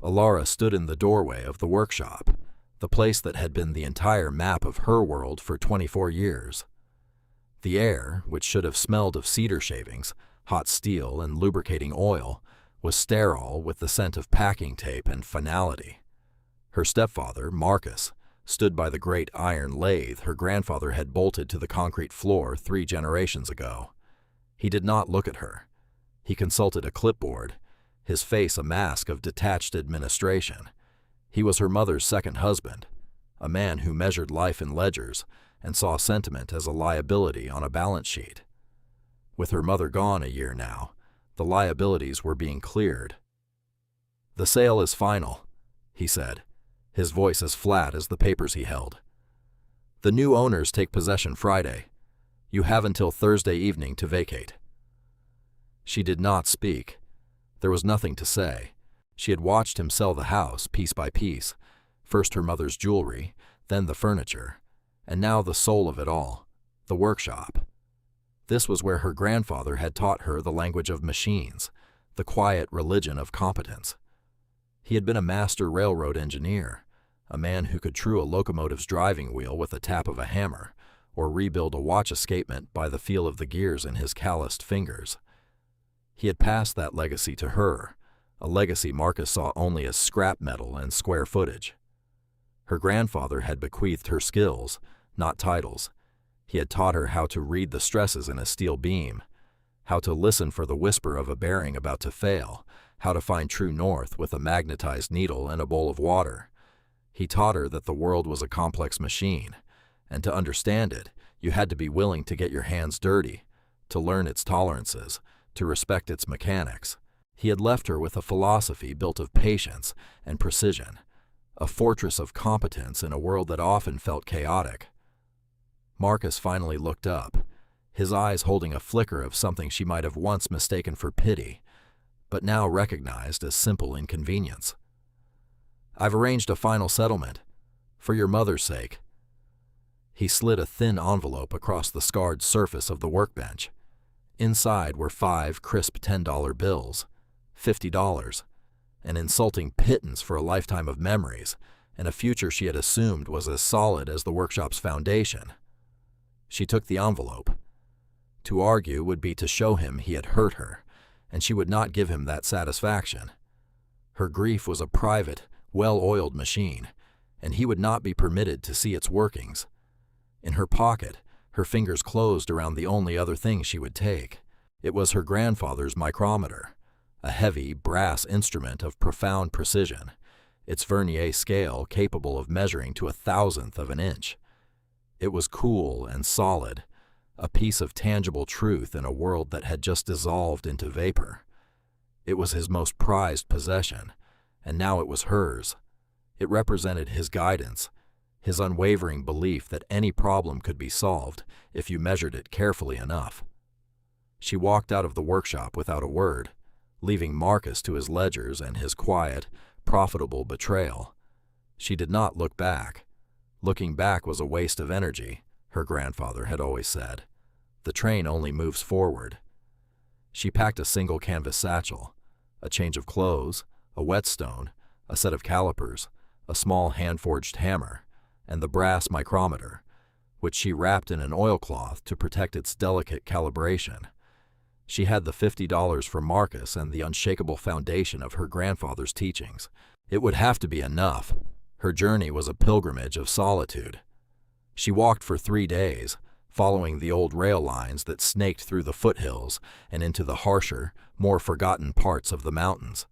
Alara stood in the doorway of the workshop, the place that had been the entire map of her world for 24 years. The air, which should have smelled of cedar shavings, hot steel, and lubricating oil, was sterile with the scent of packing tape and finality. Her stepfather, Marcus, stood by the great iron lathe her grandfather had bolted to the concrete floor 3 generations ago. He did not look at her. He consulted a clipboard, his face a mask of detached administration. He was her mother's second husband, a man who measured life in ledgers and saw sentiment as a liability on a balance sheet. With her mother gone a year now, the liabilities were being cleared. "The sale is final," he said, his voice as flat as the papers he held. "The new owners take possession Friday. You have until Thursday evening to vacate." She did not speak. There was nothing to say. She had watched him sell the house piece by piece, first her mother's jewelry, then the furniture, and now the soul of it all, the workshop. This was where her grandfather had taught her the language of machines, the quiet religion of competence. He had been a master railroad engineer, a man who could true a locomotive's driving wheel with a tap of a hammer, or rebuild a watch escapement by the feel of the gears in his calloused fingers. He had passed that legacy to her, a legacy Marcus saw only as scrap metal and square footage. Her grandfather had bequeathed her skills, not titles. He had taught her how to read the stresses in a steel beam, how to listen for the whisper of a bearing about to fail, how to find true north with a magnetized needle and a bowl of water. He taught her that the world was a complex machine, and to understand it, you had to be willing to get your hands dirty, to learn its tolerances, to respect its mechanics. He had left her with a philosophy built of patience and precision, a fortress of competence in a world that often felt chaotic. Marcus finally looked up, his eyes holding a flicker of something she might have once mistaken for pity, but now recognized as simple inconvenience. "I've arranged a final settlement, for your mother's sake." He slid a thin envelope across the scarred surface of the workbench. Inside were 5 crisp $10 bills, $50, an insulting pittance for a lifetime of memories, and a future she had assumed was as solid as the workshop's foundation. She took the envelope. To argue would be to show him he had hurt her, and she would not give him that satisfaction. Her grief was a private, well-oiled machine, and he would not be permitted to see its workings. In her pocket, her fingers closed around the only other thing she would take. It was her grandfather's micrometer, a heavy, brass instrument of profound precision, its vernier scale capable of measuring to 1,000th of an inch. It was cool and solid, a piece of tangible truth in a world that had just dissolved into vapor. It was his most prized possession, and now it was hers. It represented his guidance, his unwavering belief that any problem could be solved if you measured it carefully enough. She walked out of the workshop without a word, leaving Marcus to his ledgers and his quiet, profitable betrayal. She did not look back. Looking back was a waste of energy, her grandfather had always said. The train only moves forward. She packed a single canvas satchel, a change of clothes, a whetstone, a set of calipers, a small hand-forged hammer, and the brass micrometer, which she wrapped in an oilcloth to protect its delicate calibration. She had the $50 from Marcus and the unshakable foundation of her grandfather's teachings. It would have to be enough. Her journey was a pilgrimage of solitude. She walked for 3 days, following the old rail lines that snaked through the foothills and into the harsher, more forgotten parts of the mountains.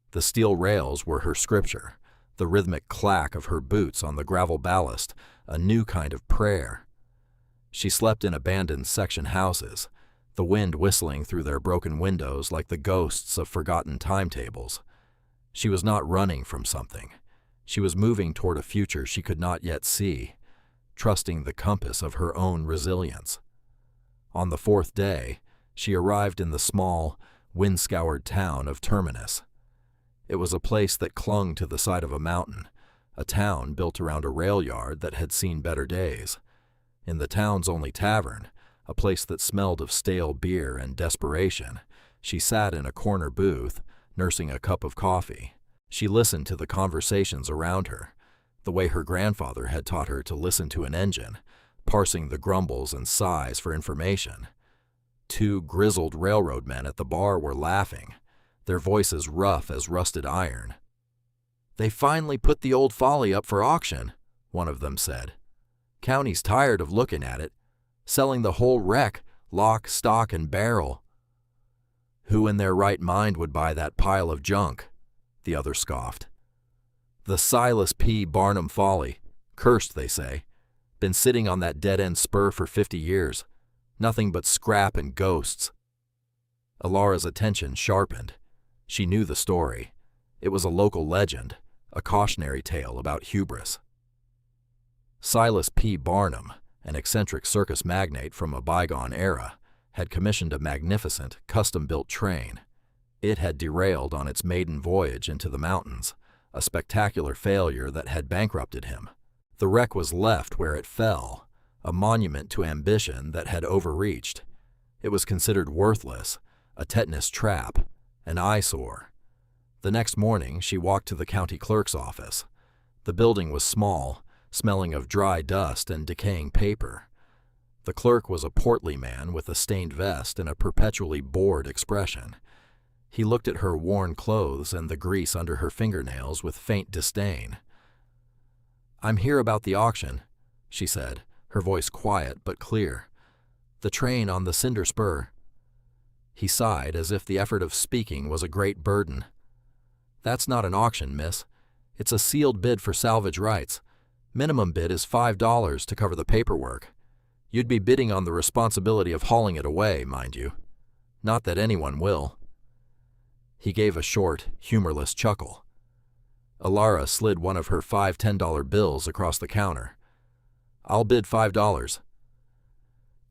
The steel rails were her scripture, the rhythmic clack of her boots on the gravel ballast, a new kind of prayer. She slept in abandoned section houses, the wind whistling through their broken windows like the ghosts of forgotten timetables. She was not running from something. She was moving toward a future she could not yet see, trusting the compass of her own resilience. On the 4th day, she arrived in the small, wind-scoured town of Terminus. It was a place that clung to the side of a mountain, a town built around a rail yard that had seen better days. In the town's only tavern, a place that smelled of stale beer and desperation, she sat in a corner booth, nursing a cup of coffee. She listened to the conversations around her, the way her grandfather had taught her to listen to an engine, parsing the grumbles and sighs for information. Two grizzled railroad men at the bar were laughing, their voices rough as rusted iron. "They finally put the old Folly up for auction," one of them said. "County's tired of looking at it, selling the whole wreck, lock, stock, and barrel." "Who in their right mind would buy that pile of junk?" the other scoffed. "The Silas P. Barnum Folly, cursed, they say. Been sitting on that dead-end spur for 50 years. Nothing but scrap and ghosts." Alara's attention sharpened. She knew the story. It was a local legend, a cautionary tale about hubris. Silas P. Barnum, an eccentric circus magnate from a bygone era, had commissioned a magnificent, custom-built train. It had derailed on its maiden voyage into the mountains, a spectacular failure that had bankrupted him. The wreck was left where it fell, a monument to ambition that had overreached. It was considered worthless, a tetanus trap, an eyesore. The next morning, she walked to the county clerk's office. The building was small, smelling of dry dust and decaying paper. The clerk was a portly man with a stained vest and a perpetually bored expression. He looked at her worn clothes and the grease under her fingernails with faint disdain. "I'm here about the auction," she said, her voice quiet but clear. "The train on the cinder spur." He sighed as if the effort of speaking was a great burden. "That's not an auction, miss. It's a sealed bid for salvage rights. Minimum bid is $5 to cover the paperwork. You'd be bidding on the responsibility of hauling it away, mind you. Not that anyone will." He gave a short, humorless chuckle. Alara slid one of her 5 $10 bills across the counter. "I'll bid $5.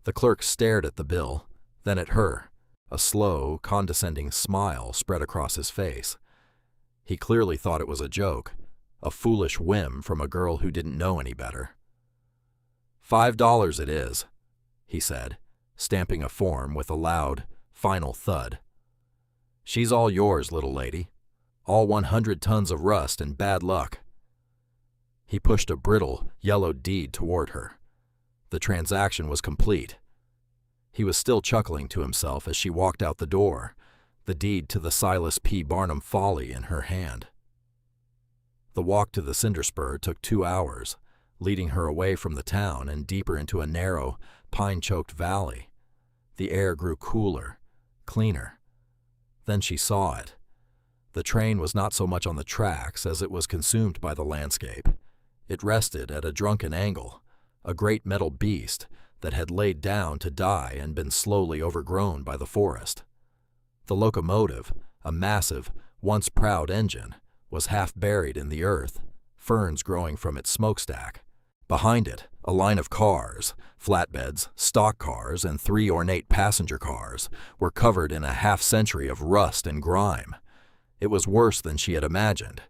The clerk stared at the bill, then at her. A slow, condescending smile spread across his face. He clearly thought it was a joke, a foolish whim from a girl who didn't know any better. $5 it is," he said, stamping a form with a loud, final thud. "She's all yours, little lady. All 100 tons of rust and bad luck." He pushed a brittle, yellowed deed toward her. The transaction was complete. He was still chuckling to himself as she walked out the door, the deed to the Silas P. Barnum Folly in her hand. The walk to the cinder spur took 2 hours, leading her away from the town and deeper into a narrow, pine-choked valley. The air grew cooler, cleaner. Then she saw it. The train was not so much on the tracks as it was consumed by the landscape. It rested at a drunken angle, a great metal beast that had laid down to die and been slowly overgrown by the forest. The locomotive, a massive, once proud engine, was half buried in the earth, ferns growing from its smokestack. Behind it, a line of cars, flatbeds, stock cars, and 3 ornate passenger cars were covered in a half-century of rust and grime. It was worse than she had imagined.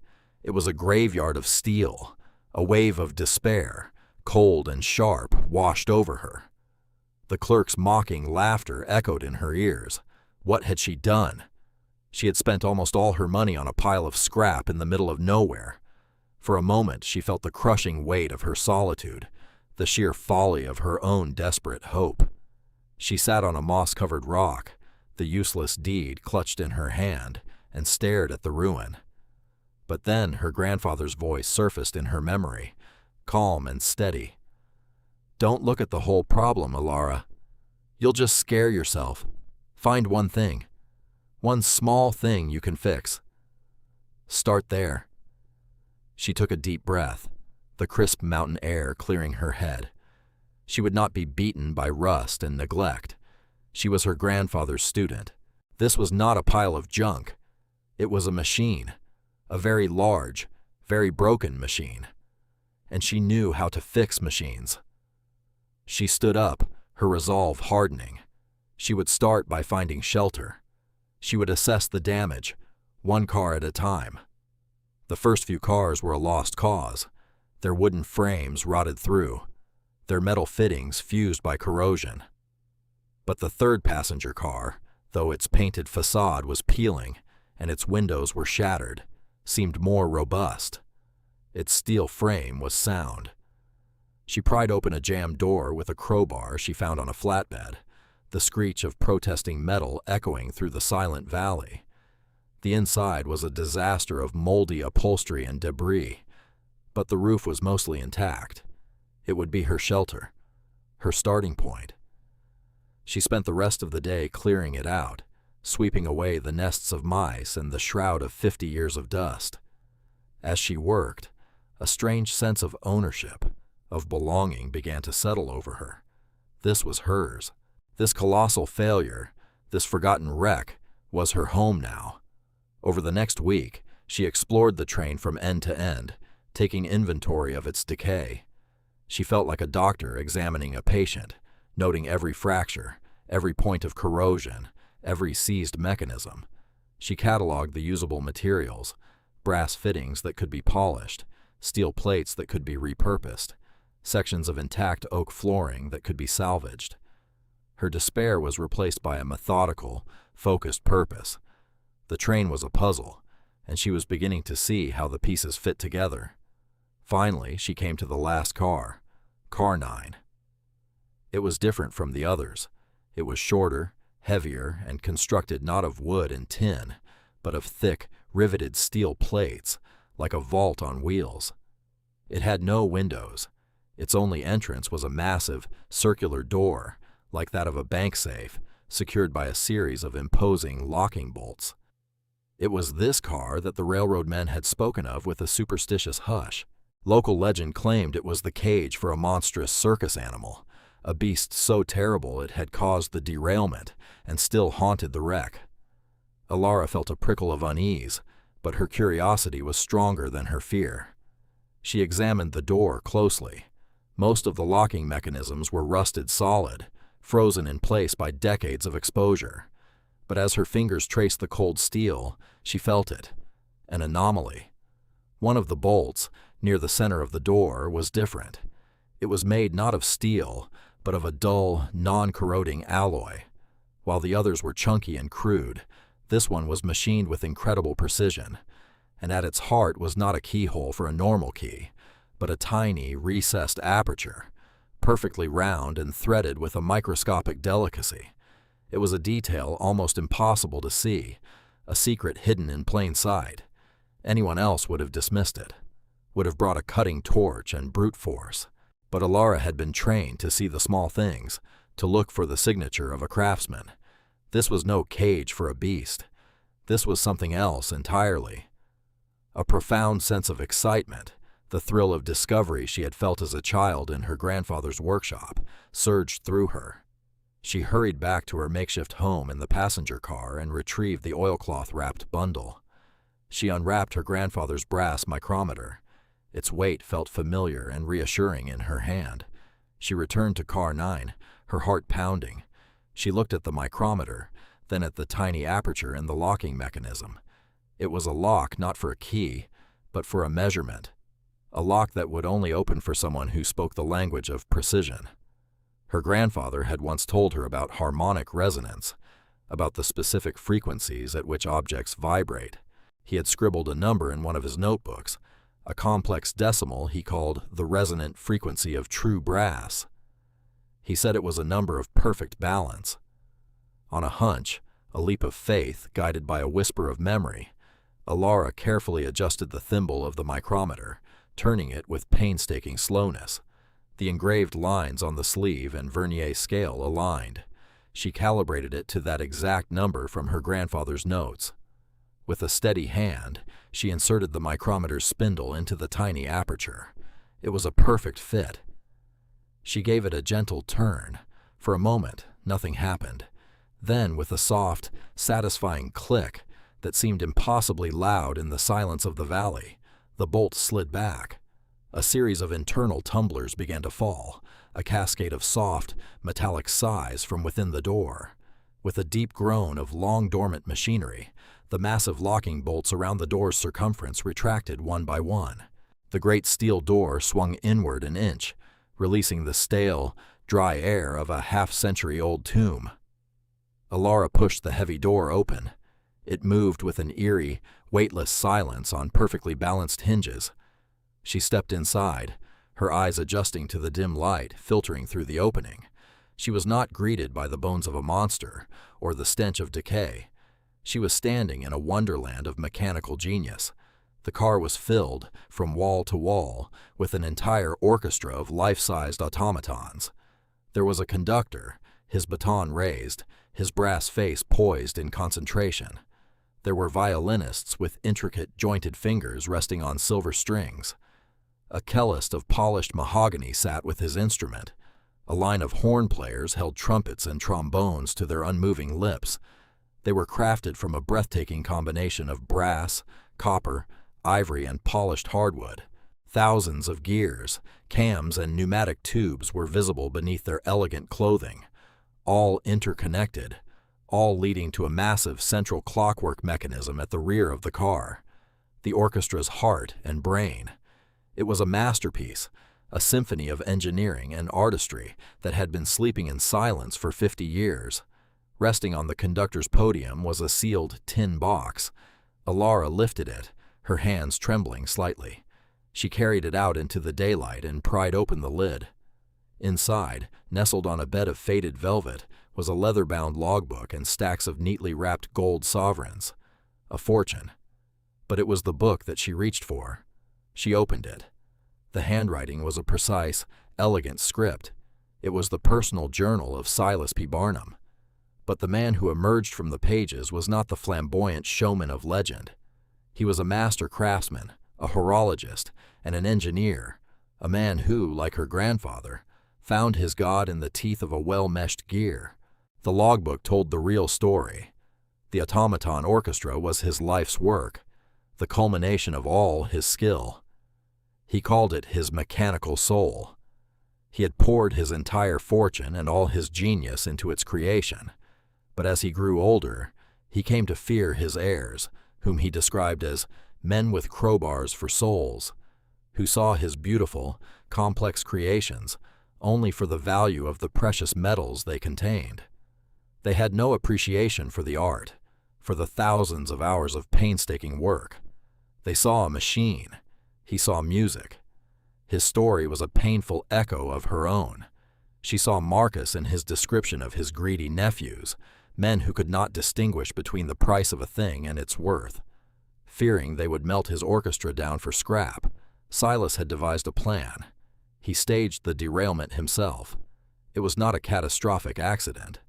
It was a graveyard of steel. A wave of despair, cold and sharp, washed over her. The clerk's mocking laughter echoed in her ears. What had she done? She had spent almost all her money on a pile of scrap in the middle of nowhere. For a moment she felt the crushing weight of her solitude, the sheer folly of her own desperate hope. She sat on a moss-covered rock, the useless deed clutched in her hand, and stared at the ruin. But then her grandfather's voice surfaced in her memory, calm and steady. "Don't look at the whole problem, Alara. You'll just scare yourself. Find one thing. One small thing you can fix. Start there." She took a deep breath, the crisp mountain air clearing her head. She would not be beaten by rust and neglect. She was her grandfather's student. This was not a pile of junk. It was a machine, a very large, very broken machine. And she knew how to fix machines. She stood up, her resolve hardening. She would start by finding shelter. She would assess the damage, one car at a time. The first few cars were a lost cause. Their wooden frames rotted through, their metal fittings fused by corrosion. But the third passenger car, though its painted facade was peeling and its windows were shattered, seemed more robust. Its steel frame was sound. She pried open a jammed door with a crowbar she found on a flatbed, the screech of protesting metal echoing through the silent valley. The inside was a disaster of moldy upholstery and debris, but the roof was mostly intact. It would be her shelter, her starting point. She spent the rest of the day clearing it out, sweeping away the nests of mice and the shroud of 50 years of dust. As she worked, a strange sense of ownership, of belonging began to settle over her. This was hers. This colossal failure, this forgotten wreck, was her home now. Over the next week, she explored the train from end to end, taking inventory of its decay. She felt like a doctor examining a patient, noting every fracture, every point of corrosion, every seized mechanism. She cataloged the usable materials, brass fittings that could be polished, steel plates that could be repurposed, sections of intact oak flooring that could be salvaged. Her despair was replaced by a methodical, focused purpose. The train was a puzzle, and she was beginning to see how the pieces fit together. Finally, she came to the last car, Car 9. It was different from the others. It was shorter, heavier, and constructed not of wood and tin, but of thick, riveted steel plates, like a vault on wheels. It had no windows. Its only entrance was a massive, circular door, like that of a bank safe, secured by a series of imposing locking bolts. It was this car that the railroad men had spoken of with a superstitious hush. Local legend claimed it was the cage for a monstrous circus animal, a beast so terrible it had caused the derailment and still haunted the wreck. Alara felt a prickle of unease, but her curiosity was stronger than her fear. She examined the door closely. Most of the locking mechanisms were rusted solid, frozen in place by decades of exposure. But as her fingers traced the cold steel, she felt it, an anomaly. One of the bolts, near the center of the door, was different. It was made not of steel, but of a dull, non-corroding alloy. While the others were chunky and crude, this one was machined with incredible precision, and at its heart was not a keyhole for a normal key, but a tiny, recessed aperture, perfectly round and threaded with a microscopic delicacy. It was a detail almost impossible to see, a secret hidden in plain sight. Anyone else would have dismissed it, would have brought a cutting torch and brute force. But Alara had been trained to see the small things, to look for the signature of a craftsman. This was no cage for a beast. This was something else entirely. A profound sense of excitement, the thrill of discovery she had felt as a child in her grandfather's workshop, surged through her. She hurried back to her makeshift home in the passenger car and retrieved the oilcloth-wrapped bundle. She unwrapped her grandfather's brass micrometer. Its weight felt familiar and reassuring in her hand. She returned to Car 9, her heart pounding. She looked at the micrometer, then at the tiny aperture in the locking mechanism. It was a lock not for a key, but for a measurement. A lock that would only open for someone who spoke the language of precision. Her grandfather had once told her about harmonic resonance, about the specific frequencies at which objects vibrate. He had scribbled a number in one of his notebooks, a complex decimal he called the resonant frequency of true brass. He said it was a number of perfect balance. On a hunch, a leap of faith guided by a whisper of memory, Alara carefully adjusted the thimble of the micrometer, turning it with painstaking slowness. The engraved lines on the sleeve and vernier scale aligned. She calibrated it to that exact number from her grandfather's notes. With a steady hand, she inserted the micrometer's spindle into the tiny aperture. It was a perfect fit. She gave it a gentle turn. For a moment, nothing happened. Then, with a soft, satisfying click that seemed impossibly loud in the silence of the valley, the bolt slid back. A series of internal tumblers began to fall, a cascade of soft, metallic sighs from within the door. With a deep groan of long-dormant machinery, the massive locking bolts around the door's circumference retracted one by one. The great steel door swung inward an inch, releasing the stale, dry air of a half-century-old tomb. Alara pushed the heavy door open. It moved with an eerie, weightless silence on perfectly balanced hinges. She stepped inside, her eyes adjusting to the dim light filtering through the opening. She was not greeted by the bones of a monster or the stench of decay. She was standing in a wonderland of mechanical genius. The car was filled, from wall to wall, with an entire orchestra of life-sized automatons. There was a conductor, his baton raised, his brass face poised in concentration. There were violinists with intricate, jointed fingers resting on silver strings. A cellist of polished mahogany sat with his instrument. A line of horn players held trumpets and trombones to their unmoving lips. They were crafted from a breathtaking combination of brass, copper, ivory, and polished hardwood. Thousands of gears, cams, and pneumatic tubes were visible beneath their elegant clothing, all interconnected, all leading to a massive central clockwork mechanism at the rear of the car, the orchestra's heart and brain. It was a masterpiece, a symphony of engineering and artistry that had been sleeping in silence for 50 years. Resting on the conductor's podium was a sealed tin box. Alara lifted it, her hands trembling slightly. She carried it out into the daylight and pried open the lid. Inside, nestled on a bed of faded velvet, was a leather-bound logbook and stacks of neatly wrapped gold sovereigns. A fortune. But it was the book that she reached for. She opened it. The handwriting was a precise, elegant script. It was the personal journal of Silas P. Barnum. But the man who emerged from the pages was not the flamboyant showman of legend. He was a master craftsman, a horologist, and an engineer, a man who, like her grandfather, found his God in the teeth of a well-meshed gear. The logbook told the real story. The automaton orchestra was his life's work, the culmination of all his skill. He called it his mechanical soul. He had poured his entire fortune and all his genius into its creation. But as he grew older, he came to fear his heirs, whom he described as men with crowbars for souls, who saw his beautiful, complex creations only for the value of the precious metals they contained. They had no appreciation for the art, for the thousands of hours of painstaking work. They saw a machine. He saw music. His story was a painful echo of her own. She saw Marcus in his description of his greedy nephews, men who could not distinguish between the price of a thing and its worth. Fearing they would melt his orchestra down for scrap, Silas had devised a plan. He staged the derailment himself. It was not a catastrophic accident,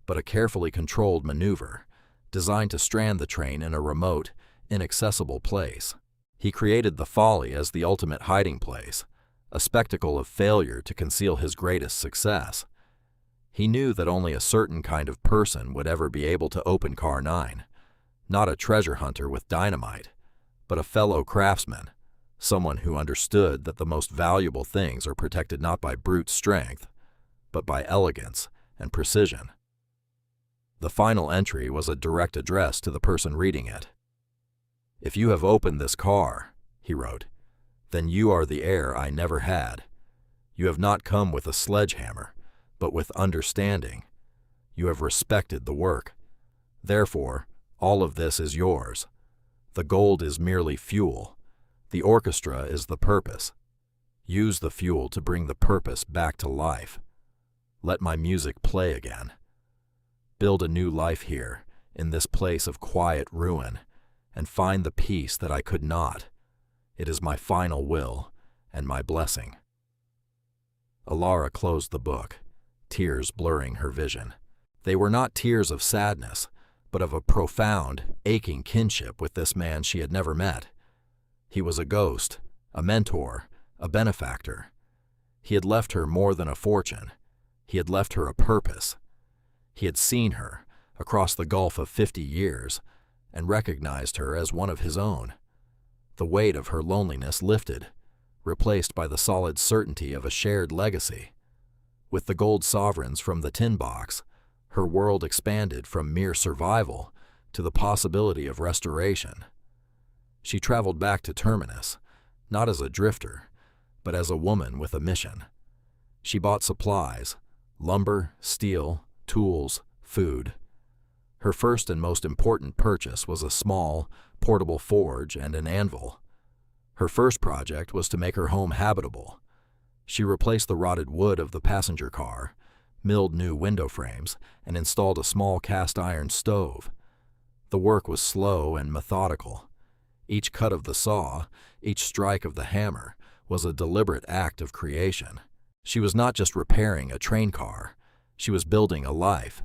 but a carefully controlled maneuver, designed to strand the train in a remote, inaccessible place. He created the folly as the ultimate hiding place, a spectacle of failure to conceal his greatest success. He knew that only a certain kind of person would ever be able to open Car 9, not a treasure hunter with dynamite, but a fellow craftsman, someone who understood that the most valuable things are protected not by brute strength, but by elegance and precision. The final entry was a direct address to the person reading it. "If you have opened this car," he wrote, "then you are the heir I never had. You have not come with a sledgehammer, but with understanding. You have respected the work. Therefore, all of this is yours. The gold is merely fuel. The orchestra is the purpose. Use the fuel to bring the purpose back to life. Let my music play again. Build a new life here, in this place of quiet ruin, and find the peace that I could not. It is my final will and my blessing." Alara closed the book, tears blurring her vision. They were not tears of sadness, but of a profound, aching kinship with this man she had never met. He was a ghost, a mentor, a benefactor. He had left her more than a fortune. He had left her a purpose. He had seen her, across the gulf of 50 years, and recognized her as one of his own. The weight of her loneliness lifted, replaced by the solid certainty of a shared legacy. With the gold sovereigns from the tin box, her world expanded from mere survival to the possibility of restoration. She traveled back to Terminus, not as a drifter, but as a woman with a mission. She bought supplies, lumber, steel, tools, food. Her first and most important purchase was a small, portable forge and an anvil. Her first project was to make her home habitable. She replaced the rotted wood of the passenger car, milled new window frames, and installed a small cast-iron stove. The work was slow and methodical. Each cut of the saw, each strike of the hammer, was a deliberate act of creation. She was not just repairing a train car, she was building a life.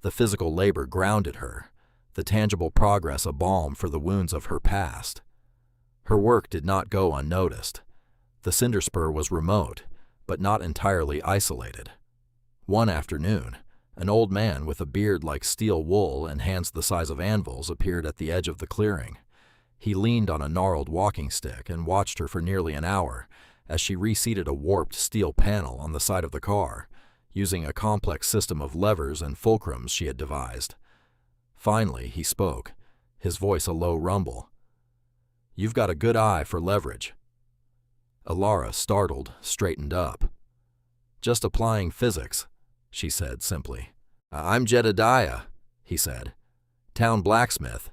The physical labor grounded her, the tangible progress a balm for the wounds of her past. Her work did not go unnoticed. The cinder spur was remote, but not entirely isolated. One afternoon, an old man with a beard like steel wool and hands the size of anvils appeared at the edge of the clearing. He leaned on a gnarled walking stick and watched her for nearly an hour as she reseated a warped steel panel on the side of the car, using a complex system of levers and fulcrums she had devised. Finally, he spoke, his voice a low rumble. "You've got a good eye for leverage." Alara, startled, straightened up. "Just applying physics," she said simply. "I'm Jedediah," he said. "Town blacksmith.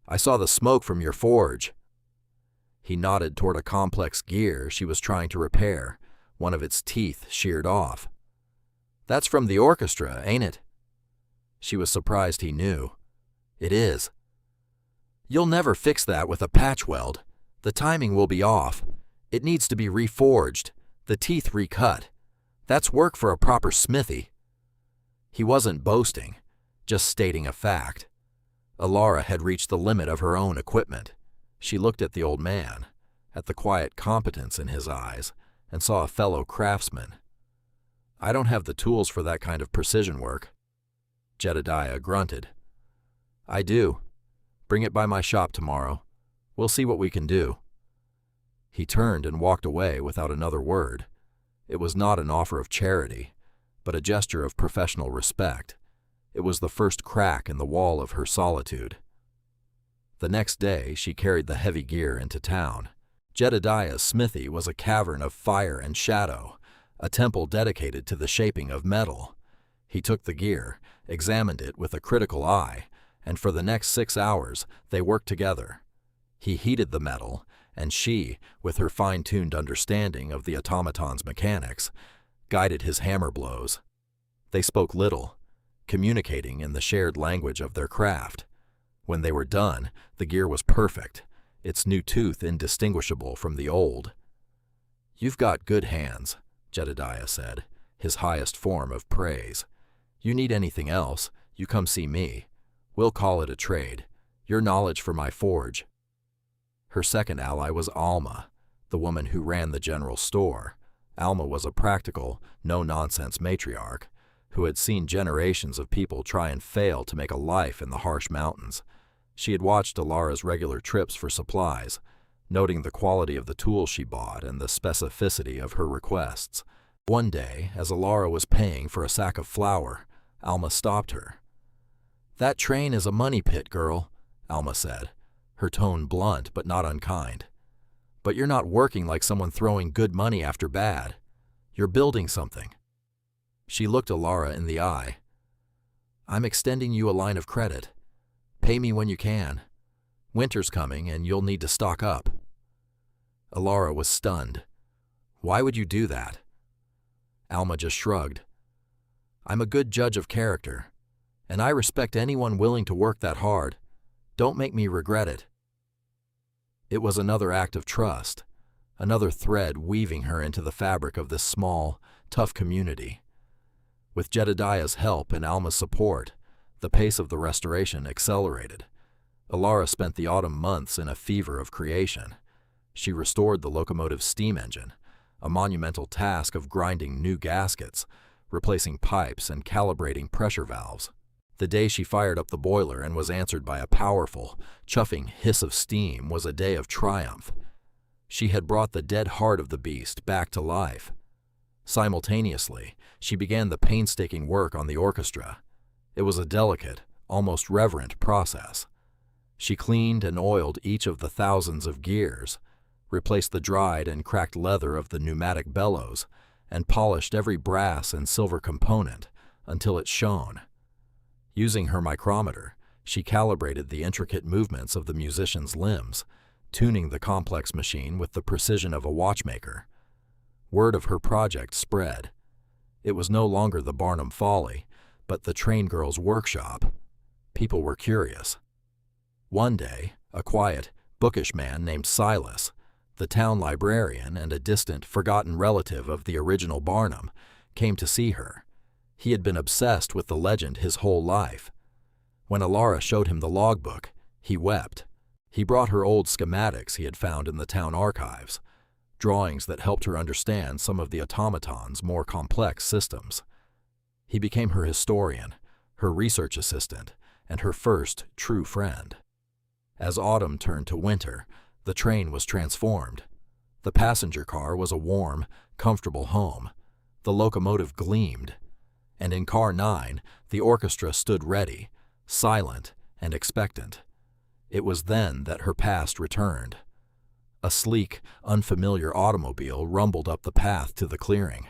I saw the smoke from your forge." He nodded toward a complex gear she was trying to repair, one of its teeth sheared off. "That's from the orchestra, ain't it?" She was surprised he knew. "It is." "You'll never fix that with a patch weld. The timing will be off. It needs to be reforged, the teeth recut. That's work for a proper smithy." He wasn't boasting, just stating a fact. Alara had reached the limit of her own equipment. She looked at the old man, at the quiet competence in his eyes, and saw a fellow craftsman. "I don't have the tools for that kind of precision work." Jedediah grunted. "I do. Bring it by my shop tomorrow. We'll see what we can do." He turned and walked away without another word. It was not an offer of charity, but a gesture of professional respect. It was the first crack in the wall of her solitude. The next day, she carried the heavy gear into town. Jedediah's smithy was a cavern of fire and shadow, a temple dedicated to the shaping of metal. He took the gear, examined it with a critical eye, and for the next 6 hours, they worked together. He heated the metal, and she, with her fine-tuned understanding of the automaton's mechanics, guided his hammer blows. They spoke little, communicating in the shared language of their craft. When they were done, the gear was perfect, its new tooth indistinguishable from the old. "You've got good hands," Jedediah said, his highest form of praise. "You need anything else, you come see me. We'll call it a trade. Your knowledge for my forge." Her second ally was Alma, the woman who ran the general store. Alma was a practical, no-nonsense matriarch who had seen generations of people try and fail to make a life in the harsh mountains. She had watched Alara's regular trips for supplies, noting the quality of the tools she bought and the specificity of her requests. One day, as Alara was paying for a sack of flour, Alma stopped her. "That train is a money pit, girl," Alma said, her tone blunt but not unkind. "But you're not working like someone throwing good money after bad. You're building something." She looked Alara in the eye. "I'm extending you a line of credit. Pay me when you can. Winter's coming and you'll need to stock up." Alara was stunned. "Why would you do that?" Alma just shrugged. "I'm a good judge of character, and I respect anyone willing to work that hard. Don't make me regret it." It was another act of trust, another thread weaving her into the fabric of this small, tough community. With Jedediah's help and Alma's support, the pace of the restoration accelerated. Alara spent the autumn months in a fever of creation. She restored the locomotive's steam engine, a monumental task of grinding new gaskets, replacing pipes and calibrating pressure valves. The day she fired up the boiler and was answered by a powerful, chuffing hiss of steam was a day of triumph. She had brought the dead heart of the beast back to life. Simultaneously, she began the painstaking work on the orchestra. It was a delicate, almost reverent process. She cleaned and oiled each of the thousands of gears, replaced the dried and cracked leather of the pneumatic bellows, and polished every brass and silver component until it shone. Using her micrometer, she calibrated the intricate movements of the musician's limbs, tuning the complex machine with the precision of a watchmaker. Word of her project spread. It was no longer the Barnum Folly, but the train girl's workshop. People were curious. One day, a quiet, bookish man named Silas, the town librarian and a distant, forgotten relative of the original Barnum, came to see her. He had been obsessed with the legend his whole life. When Alara showed him the logbook, he wept. He brought her old schematics he had found in the town archives, drawings that helped her understand some of the automaton's more complex systems. He became her historian, her research assistant, and her first true friend. As autumn turned to winter, the train was transformed. The passenger car was a warm, comfortable home. The locomotive gleamed. And in Car 9, the orchestra stood ready, silent and expectant. It was then that her past returned. A sleek, unfamiliar automobile rumbled up the path to the clearing.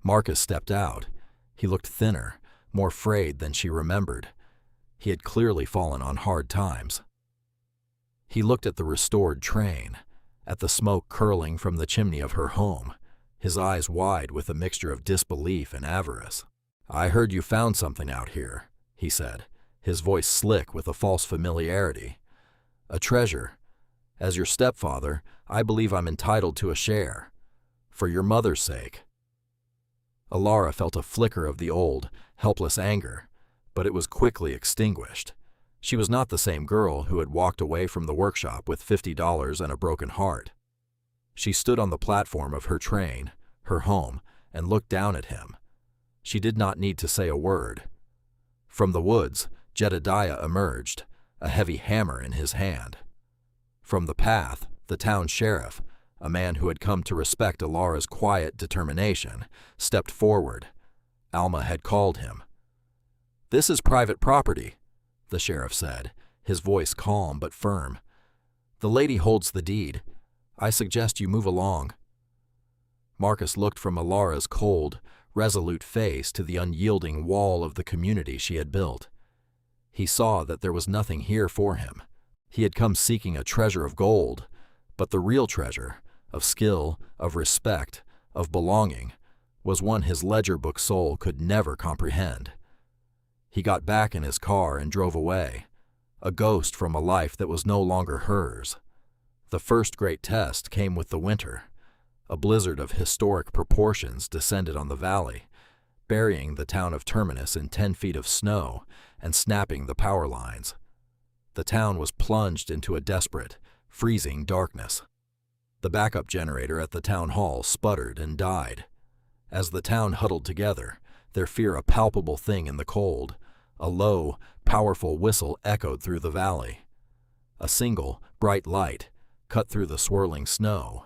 Marcus stepped out. He looked thinner, more frayed than she remembered. He had clearly fallen on hard times. He looked at the restored train, at the smoke curling from the chimney of her home, his eyes wide with a mixture of disbelief and avarice. "I heard you found something out here," he said, his voice slick with a false familiarity. "A treasure. As your stepfather, I believe I'm entitled to a share. For your mother's sake." Alara felt a flicker of the old, helpless anger, but it was quickly extinguished. She was not the same girl who had walked away from the workshop with $50 and a broken heart. She stood on the platform of her train, her home, and looked down at him. She did not need to say a word. From the woods, Jedediah emerged, a heavy hammer in his hand. From the path, the town sheriff, a man who had come to respect Alara's quiet determination, stepped forward. Alma had called him. "This is private property," the sheriff said, his voice calm but firm. "The lady holds the deed. I suggest you move along." Marcus looked from Alara's cold, resolute face to the unyielding wall of the community she had built. He saw that there was nothing here for him. He had come seeking a treasure of gold, but the real treasure, of skill, of respect, of belonging, was one his ledger book soul could never comprehend. He got back in his car and drove away, a ghost from a life that was no longer hers. The first great test came with the winter. A blizzard of historic proportions descended on the valley, burying the town of Terminus in 10 feet of snow and snapping the power lines. The town was plunged into a desperate, freezing darkness. The backup generator at the town hall sputtered and died. As the town huddled together, their fear a palpable thing in the cold, a low, powerful whistle echoed through the valley. A single, bright light cut through the swirling snow.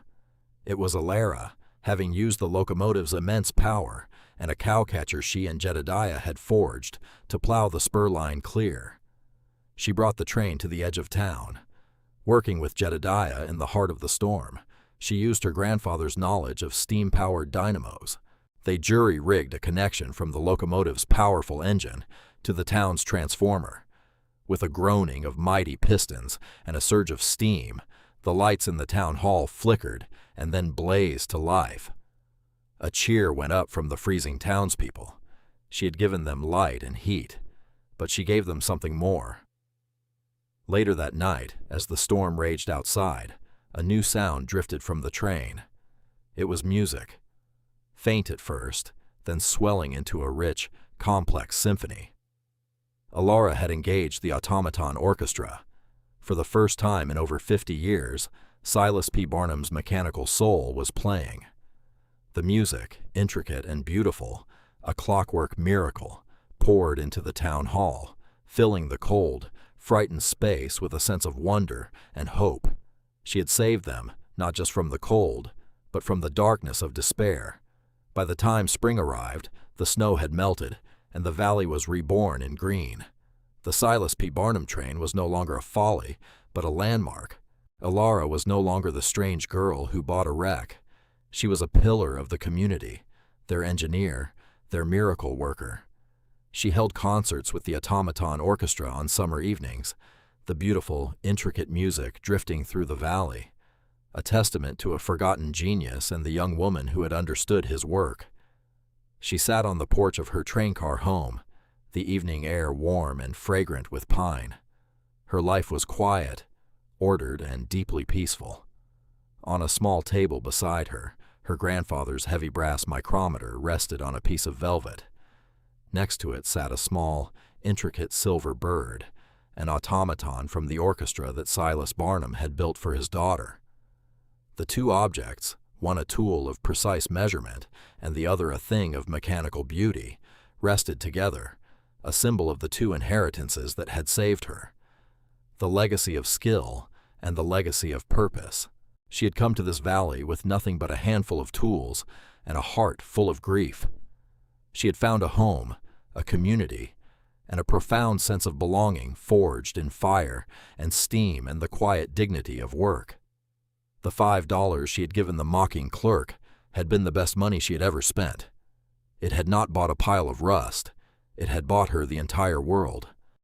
It was Alara, having used the locomotive's immense power and a cowcatcher she and Jedediah had forged to plow the spur line clear. She brought the train to the edge of town. Working with Jedediah in the heart of the storm, she used her grandfather's knowledge of steam-powered dynamos. They jury-rigged a connection from the locomotive's powerful engine to the town's transformer. With a groaning of mighty pistons and a surge of steam, the lights in the town hall flickered and then blazed to life. A cheer went up from the freezing townspeople. She had given them light and heat, but she gave them something more. Later that night, as the storm raged outside, a new sound drifted from the train. It was music. Faint at first, then swelling into a rich, complex symphony. Alara had engaged the automaton orchestra. For the first time in over 50 years, Silas P. Barnum's mechanical soul was playing. The music, intricate and beautiful, a clockwork miracle, poured into the town hall, filling the cold, frightened space with a sense of wonder and hope. She had saved them, not just from the cold, but from the darkness of despair. By the time spring arrived, the snow had melted, and the valley was reborn in green. The Silas P. Barnum train was no longer a folly, but a landmark. Alara was no longer the strange girl who bought a wreck. She was a pillar of the community, their engineer, their miracle worker. She held concerts with the automaton orchestra on summer evenings, the beautiful, intricate music drifting through the valley, a testament to a forgotten genius and the young woman who had understood his work. She sat on the porch of her train car home, the evening air warm and fragrant with pine. Her life was quiet, ordered, and deeply peaceful. On a small table beside her, her grandfather's heavy brass micrometer rested on a piece of velvet. Next to it sat a small, intricate silver bird, an automaton from the orchestra that Silas Barnum had built for his daughter. The two objects, one a tool of precise measurement and the other a thing of mechanical beauty, rested together, a symbol of the two inheritances that had saved her: the legacy of skill and the legacy of purpose. She had come to this valley with nothing but a handful of tools and a heart full of grief. She had found a home, a community, and a profound sense of belonging forged in fire and steam and the quiet dignity of work. The $5 she had given the mocking clerk had been the best money she had ever spent. It had not bought a pile of rust. It had bought her the entire world.